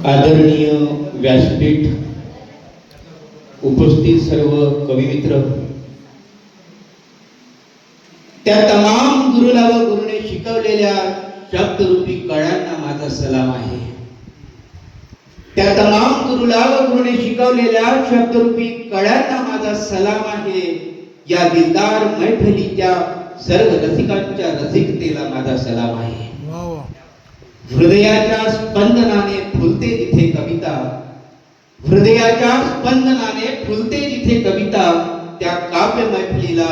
आदरणीय व्यासपीठ, उपस्थित सर्व कविमित्र, त्या तमाम गुरुला व गुरुने शिकवलेल्या शब्दरूपी कळ्यांना माझा सलाम आहे. त्या तमाम गुरुला व गुरुने शिकवलेल्या शब्दरूपी कळ्यांना माझा सलाम आहे. या दिलदार मैफिलीच्या सर्व रसिकांच्या रसिकतेला माझा सलाम आहे. हृदयाच्या स्पंदनाने फुलते जिथे कविता, हृदयाच्या स्पंदनाने फुलते जिथे कविता, त्या काव्य मैफिलीला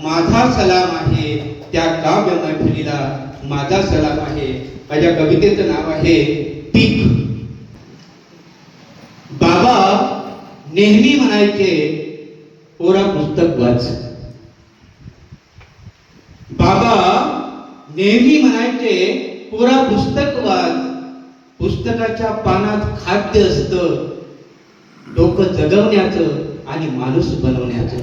माझा सलाम आहे. त्या काव्य मैफिलीला माझा सलाम आहे. माझ्या कवितेचं नाव आहे पीक. बाबा नेहमी म्हणायचे, पोरा पुस्तक वाच. बाबा नेहमी म्हणायचे, पोरा पुस्तक वाच. पुस्तकाच्या पानात खाद्य असतं, डोकं जगवण्याचं आणि माणूस बनवण्याचं.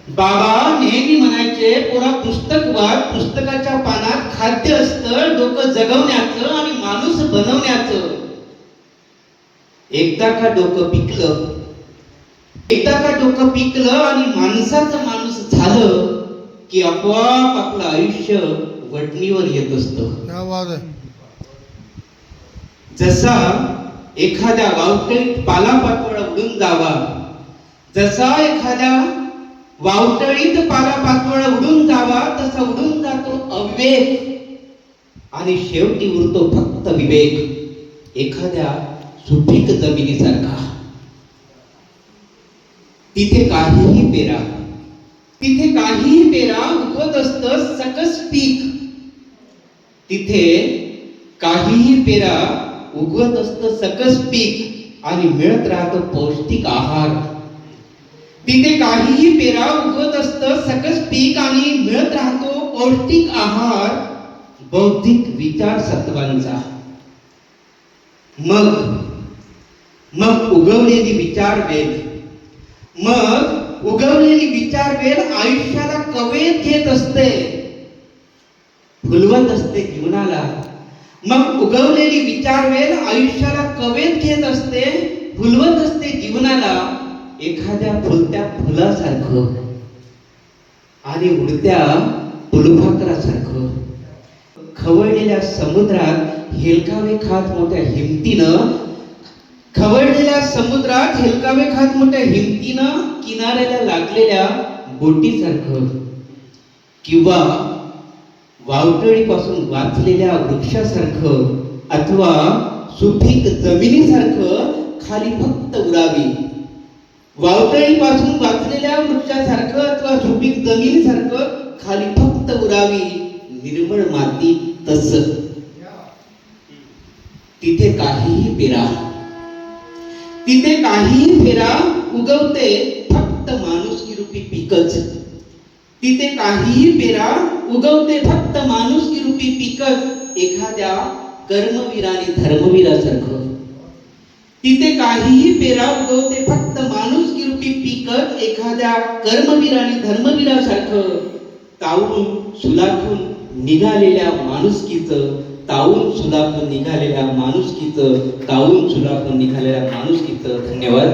बाबा नेहमी म्हणायचे, पोरा पुस्तक वाच. पुस्तकाच्या पानात खाद्य असतं, डोकं जगवण्याचं आणि माणूस बनवण्याचं. एकदा का डोकं पिकलं, एकदा का डोकं पिकलं आणि माणसाचं माणूस झालं की आपोआप आपलं आयुष्य वटणीवर येत असतं. जसा एखाद्या वावटळीत पालापाचोळा उडून जावा, जसा एखाद्या वावटळीत पालापाचोळा उडून जावा, तसा उडून जातो अविवेक आणि शेवटी उरतो फक्त विवेक. एखाद्या सुपीक जमिनीसारखा, तिथे काहीही पेरा, तिथे काहीही पेरा, उगवत असतं सकस पीक. तिथे काहीही पेरा, उगवत असतं सकस पीक आणि मिळत राहतो पौष्टिक आहार. तिथे काहीही पेरा, उगवत असतं सकस पीक आणि मिळत राहतो पौष्टिक आहार बौद्धिक विचार सत्वांचा. मग उगवलेली विचार वेल, मग उगवलेली विचार वेल आयुष्याला कवेत घेत असते, फुलवत असते जीवनाला. मग उगवलेली विचार वेल आयुष्याला कवेत घेत असते, फुलवत असते जीवनाला. एखाद्या फुलत्या फुलासारखं आणि उडत्या फुलपाखरासारखं. खवळलेल्या समुद्रात हेलकावे खात मोठ्या हिमतीनं, खवळलेल्या समुद्रात हेलकावे खात मोठ्या हिमतीनं किनाऱ्याला लागलेल्या बोटीसारखं, किंवा वावटळीपासून वाचलेल्या वृक्षासारखं, अथवा सुपीक जमिनीसारखं खाली फक्त उडावी. वावटळीपासून वाचलेल्या वृक्षासारखं अथवा सुपीक जमिनीसारखं खाली फक्त उडावी. निर्मळ माती तसं. तिथे काहीही पेरा, तिथे काहीही पेरा, उगवते फक्त माणुसकी रूपी पीकच. तिथे काहीही पेरा, उगवते फक्त माणुसकी रूपी पीकच. एखाद्या कर्मवीराने धर्मवीरासारखं. तिथे काहीही पेरा, उगवते फक्त माणुसकी रूपी पीकच. एखाद्या कर्मवीराने धर्मवीरासारखं. तावून सुलाखून निघालेल्या माणुसकीचं, तावून सुलाखून निघालेल्या माणुसकीचं, तावून सुलाखून निघालेल्या माणुसकीचं. धन्यवाद.